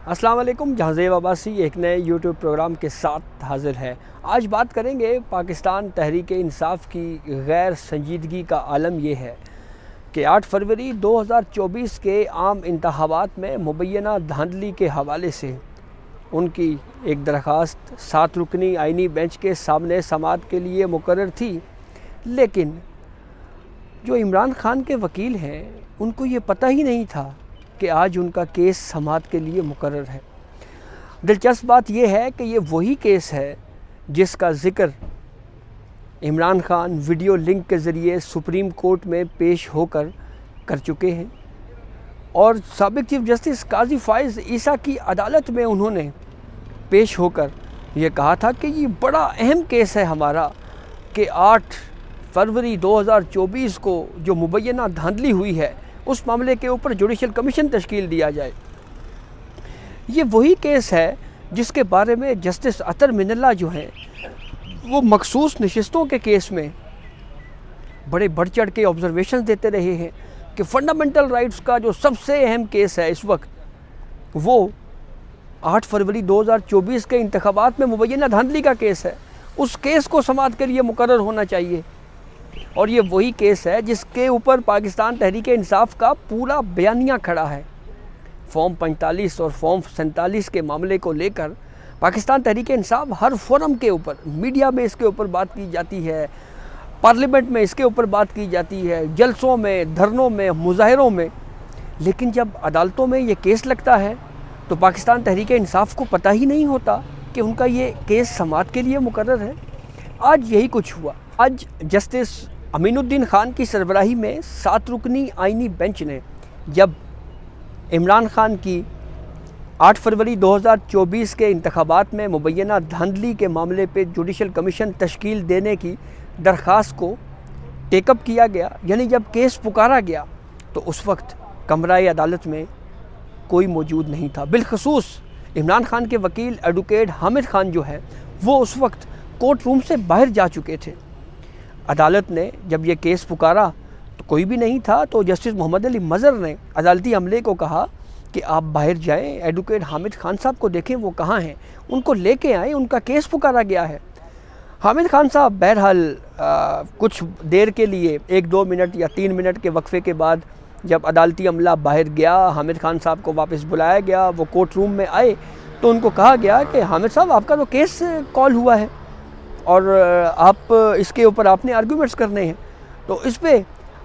अस्सलाम वालेकुम। जहाज़ेब अब्बासी एक नए यूट्यूब प्रोग्राम के साथ हाज़िर है। आज बात करेंगे पाकिस्तान तहरीक-ए-इंसाफ़ की गैर संजीदगी का आलम यह है कि 8 फरवरी 2024 के आम इंतखाबात में मुबैना धांधली के हवाले से उनकी एक दरख्वास्त 7 रुकनी आइनी बेंच के सामने समाअत के लिए मुकर्रर थी, लेकिन जो इमरान खान के वकील हैं उनको ये पता ही नहीं था कि आज उनका केस समाअत के लिए मुकर्रर है। दिलचस्प बात यह है कि ये वही केस है जिसका ज़िक्र इमरान खान वीडियो लिंक के ज़रिए सुप्रीम कोर्ट में पेश होकर कर चुके हैं और साबिक़ चीफ जस्टिस काजी फ़ाइज़ ईसा की अदालत में उन्होंने पेश होकर ये कहा था कि ये बड़ा अहम केस है हमारा कि 8 फरवरी 2024 को जो मुबैना धांधली हुई है उस मामले के ऊपर जुडिशल कमीशन तश्कील दिया जाए। ये वही केस है जिसके बारे में जस्टिस अतर मिनल्ला जो हैं वो मखसूस नशिस्तों के केस में बड़े बढ़ चढ़ के ऑब्जर्वेशन देते रहे हैं कि फ़ंडामेंटल राइट्स का जो सबसे अहम केस है इस वक्त वो 8 फरवरी 2024 के इंतखाबात में मुबैना धांधली का केस है। उस केस को समाअत के लिए मुकर्रर होना चाहिए और ये वही केस है जिसके ऊपर पाकिस्तान तहरीक-ए-इंसाफ़ का पूरा बयानिया खड़ा है। फॉर्म 45 और फॉर्म 47 के मामले को लेकर पाकिस्तान तहरीक-ए-इंसाफ़ हर फोरम के ऊपर, मीडिया में इसके ऊपर बात की जाती है, पार्लियामेंट में इसके ऊपर बात की जाती है, जलसों में, धरनों में, मुजाहरों में, लेकिन जब अदालतों में ये केस लगता है तो पाकिस्तान तहरीक-ए-इंसाफ़ को पता ही नहीं होता कि उनका ये केस समाअत के लिए मुकर्रर है। आज यही कुछ हुआ। आज जस्टिस अमीनुद्दीन खान की सरबराही में 7 रुकनी आइनी बेंच ने जब इमरान खान की 8 फरवरी 2024 के इंतखाबात में मुबैना धांधली के मामले पे जुडिशल कमीशन तश्कील देने की दरख्वास्त को टेकअप किया गया, यानी जब केस पुकारा गया तो उस वक्त कमराए अदालत में कोई मौजूद नहीं था। बिलखसूस इमरान खान के वकील एडवोकेट हामिद खान जो है वो उस वक्त कोर्ट रूम से बाहर जा चुके थे। अदालत ने जब ये केस पुकारा तो कोई भी नहीं था, तो जस्टिस मोहम्मद अली मज़हर ने अदालती अमले को कहा कि आप बाहर जाएं, एडवोकेट हामिद खान साहब को देखें वो कहाँ हैं, उनको लेके आएँ, उनका केस पुकारा गया है। हामिद खान साहब बहरहाल कुछ देर के लिए 1-2 मिनट या 3 मिनट के वक्फे के बाद जब अदालती अमला बाहर गया, हामिद खान साहब को वापस बुलाया गया, वो कोर्ट रूम में आए तो उनको कहा गया कि हामिद साहब आपका तो केस कॉल हुआ है और आप इसके ऊपर आपने आर्गूमेंट्स करने हैं। तो इस पे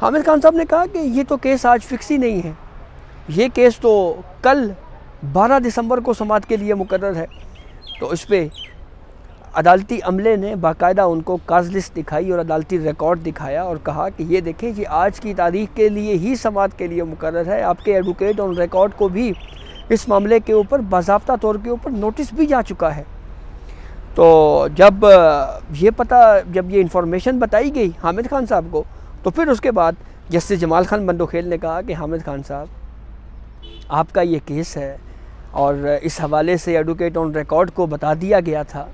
हामिद खान साहब ने कहा कि ये तो केस आज फिक्स ही नहीं है, ये केस तो कल 12 दिसंबर को समाअत के लिए मुकर्रर है। तो इस पे अदालती अमले ने बाकायदा उनको काज लिस्ट दिखाई और अदालती रिकॉर्ड दिखाया और कहा कि ये देखें ये आज की तारीख के लिए ही समाअत के लिए मुकर्रर है। आपके एडवोकेट ऑन रिकॉर्ड को भी इस मामले के ऊपर बाज़ाब्ता तौर के ऊपर नोटिस भी जा चुका है। तो जब ये इंफॉर्मेशन बताई गई हामिद खान साहब को तो फिर उसके बाद जस्टिस जमाल खान बंदोखेल ने कहा कि हामिद खान साहब आपका ये केस है और इस हवाले से एडवोकेट ऑन रिकॉर्ड को बता दिया गया था,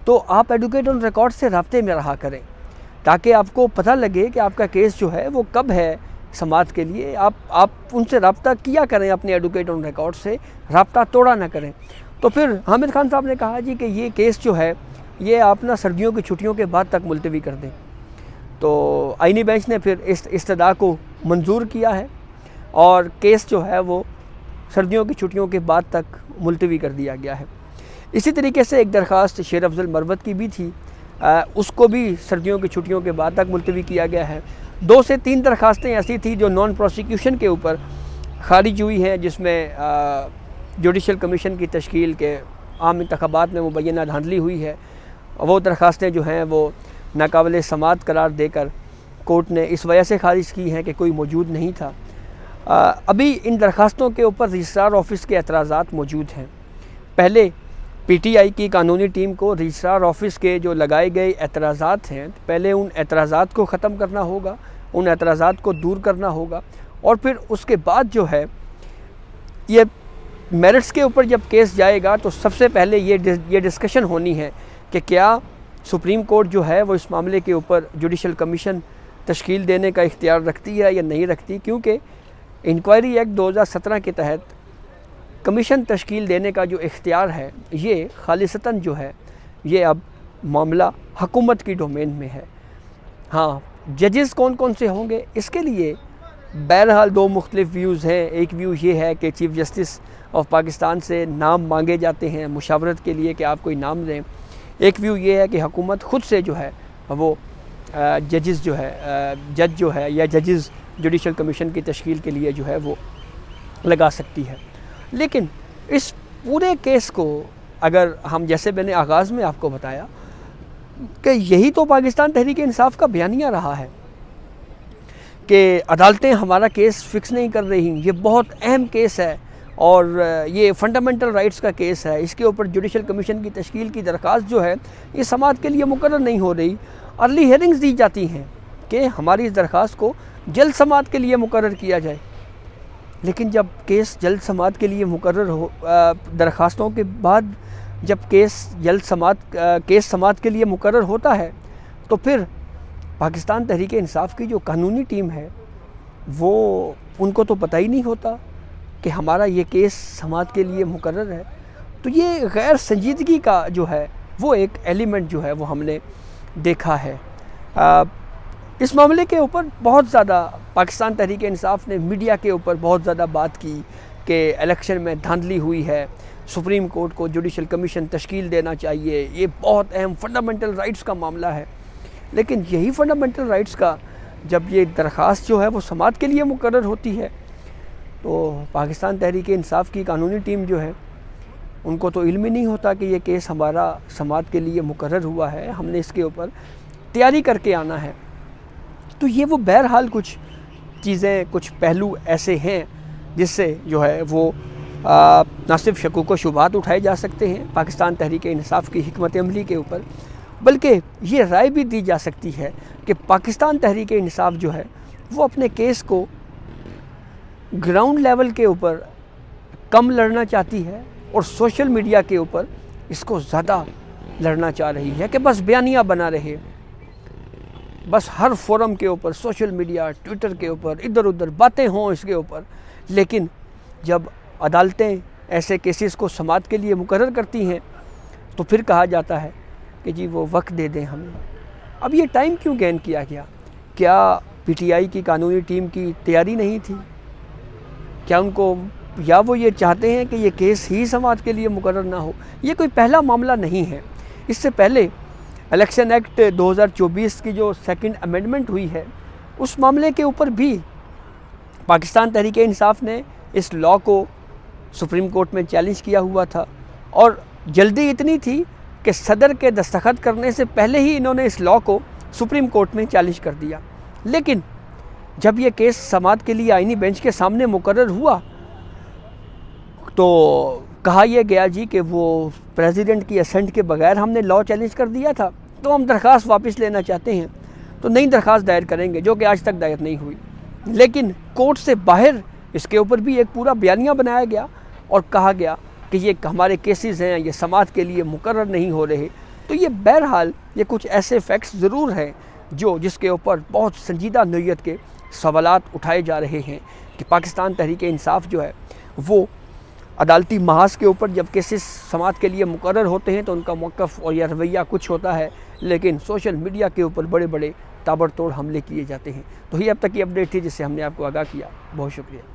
तो आप एडवोकेट ऑन रिकॉर्ड से राब्ते में रहा करें ताकि आपको पता लगे कि आपका केस जो है वो कब है समाअत के लिए। आप उनसे रब्ता किया करें, अपने एडवोकेट ऑन रिकॉर्ड से रब्ता तोड़ा ना करें। तो फिर हामिद खान साहब ने कहा जी कि ये केस जो है ये आप ना सर्दियों की छुट्टियों के बाद तक मुलतवी कर दें। तो आइनी बेंच ने फिर इस इस्तदा को मंजूर किया है और केस जो है वो सर्दियों की छुट्टियों के बाद तक मुलतवी कर दिया गया है। इसी तरीके से एक दरख्वास्त शेर अफजल मरवत की भी थी, उसको भी सर्दियों की छुट्टियों के बाद तक मुलतवी किया गया है। 2 से 3 दरख्वास्तें ऐसी थी जो नॉन प्रोसिक्यूशन के ऊपर खारिज हुई हैं, जिसमें जुडिशल कमीशन की तश्कील के आम इंतखाबात में मुबैना धांधली हुई है। वो दरख्वास्तें जो हैं वो नाकाबिल समाअत करार देकर कोर्ट ने इस वजह से खारिज की हैं कि कोई मौजूद नहीं था। अभी इन दरख्वास्तों के ऊपर रजिस्ट्रार ऑफिस के एतराज़ात मौजूद हैं। पहले पीटीआई की कानूनी टीम को रजिस्ट्रार ऑफिस के जो लगाए गए एतराज़ात हैं, पहले उन एतराज़ात को ख़त्म करना होगा, उन एतराज़ात को दूर करना होगा और फिर उसके बाद जो है ये मेरिट्स के ऊपर जब केस जाएगा तो सबसे पहले ये डिस्कशन होनी है कि क्या सुप्रीम कोर्ट जो है वो इस मामले के ऊपर जुडिशल कमीशन तश्कील देने का इख्तियार रखती है या नहीं रखती, क्योंकि इंक्वायरी एक्ट 2017 के तहत कमीशन तश्कील देने का जो इख्तियार है ये खालिसतन जो है ये अब मामला हुकूमत की डोमेन में है। हाँ, जजेस कौन कौन से होंगे इसके लिए बहरहाल दो मुख्तलिफ व्यूज़ हैं। एक व्यू ये है कि चीफ़ जस्टिस ऑफ पाकिस्तान से नाम मांगे जाते हैं मुशावरत के लिए कि आप कोई नाम दें। एक व्यू ये है कि हुकूमत ख़ुद से जो है वो जजेस जो है जज जो है या जजेस जुडिशल कमीशन की तश्कील के लिए जो है वो लगा सकती है। लेकिन इस पूरे केस को अगर हम, जैसे मैंने आगाज़ में आपको बताया कि यही तो पाकिस्तान तहरीक इंसाफ का बयानिया रहा है कि अदालतें हमारा केस फ़िक्स नहीं कर रही। ये बहुत अहम केस है और ये फंडामेंटल राइट्स का केस है, इसके ऊपर जुडिशल कमीशन की तश्कील की दरख्वास्त जो है ये समाअत के लिए मुकर्रर नहीं हो रही। अर्ली हियरिंग्स दी जाती हैं कि हमारी इस दरख्वास्त को जल्द समाअत के लिए मुकर्रर किया जाए। लेकिन जब केस जल्द समाअत के लिए मुकर्रर हो, दरख्वास्तों के बाद जब केस समाअत के लिए मुकर्रर होता है तो फिर पाकिस्तान तहरीक इंसाफ की जो कानूनी टीम है वो उनको तो पता ही नहीं होता कि हमारा ये केस समाअत के लिए मुकर्रर है। तो ये गैर संजीदगी का जो है वो एक एलिमेंट जो है वो हमने देखा है। इस मामले के ऊपर बहुत ज़्यादा पाकिस्तान तहरीक इंसाफ ने मीडिया के ऊपर बहुत ज़्यादा बात की कि इलेक्शन में धांधली हुई है, सुप्रीम कोर्ट को जुडिशल कमीशन तश्कील देना चाहिए, ये बहुत अहम फंडामेंटल राइट्स का मामला है। लेकिन यही फंडामेंटल राइट्स का जब ये दरख्वास्त जो है वो समाअत के लिए मुकर्रर होती है तो पाकिस्तान तहरीक इंसाफ की कानूनी टीम जो है उनको तो इल्म ही नहीं होता कि ये केस हमारा समाअत के लिए मुकर्रर हुआ है, हमने इसके ऊपर तैयारी करके आना है। तो ये वो बहरहाल कुछ चीज़ें, कुछ पहलू ऐसे हैं जिससे जो है वो न सिर्फ शकूक व शुबात उठाए जा सकते हैं पाकिस्तान तहरीक इंसाफ की हिकमत अमली के ऊपर, बल्कि ये राय भी दी जा सकती है कि पाकिस्तान तहरीक इंसाफ जो है वो अपने केस को ग्राउंड लेवल के ऊपर कम लड़ना चाहती है और सोशल मीडिया के ऊपर इसको ज़्यादा लड़ना चाह रही है कि बस बयानिया बना रहे, बस हर फोरम के ऊपर, सोशल मीडिया, ट्विटर के ऊपर इधर उधर बातें हों इसके ऊपर। लेकिन जब अदालतें ऐसे केसेस को समाअत के लिए मुकर्रर करती हैं तो फिर कहा जाता है कि जी वो वक्त दे दें हमें। अब ये टाइम क्यों गेन किया गया? क्या पीटीआई की कानूनी टीम की तैयारी नहीं थी? क्या उनको, या वो ये चाहते हैं कि ये केस ही समाअत के लिए मुकर्रर ना हो? ये कोई पहला मामला नहीं है। इससे पहले इलेक्शन एक्ट 2024 की जो सेकंड अमेंडमेंट हुई है उस मामले के ऊपर भी पाकिस्तान तहरीक इंसाफ ने इस लॉ को सुप्रीम कोर्ट में चैलेंज किया हुआ था और जल्दी इतनी थी कि सदर के दस्तखत करने से पहले ही इन्होंने इस लॉ को सुप्रीम कोर्ट में चैलेंज कर दिया। लेकिन जब ये केस समाअत के लिए आईनी बेंच के सामने मुकर्रर हुआ तो कहा यह गया जी कि वो प्रेसिडेंट की असेंट के बगैर हमने लॉ चैलेंज कर दिया था, तो हम दरख्वास्त वापस लेना चाहते हैं, तो नई दरख्वास्त दायर करेंगे, जो कि आज तक दायर नहीं हुई। लेकिन कोर्ट से बाहर इसके ऊपर भी एक पूरा बयानिया बनाया गया और कहा गया कि ये हमारे केसेस हैं, ये समाअत के लिए मुकर्रर नहीं हो रहे। तो ये बहरहाल ये कुछ ऐसे फैक्ट्स ज़रूर हैं जिसके ऊपर बहुत संजीदा नौइयत के सवालात उठाए जा रहे हैं कि पाकिस्तान तहरीक इंसाफ जो है वो अदालती महाज के ऊपर जब केसेस समाअत के लिए मुकर्रर होते हैं तो उनका मौक़िफ़ और या रवैया कुछ होता है, लेकिन सोशल मीडिया के ऊपर बड़े बड़े ताबड़तोड़ हमले किए जाते हैं। तो ये अब तक की अपडेट थी जिससे हमने आपको आगाह किया। बहुत शुक्रिया।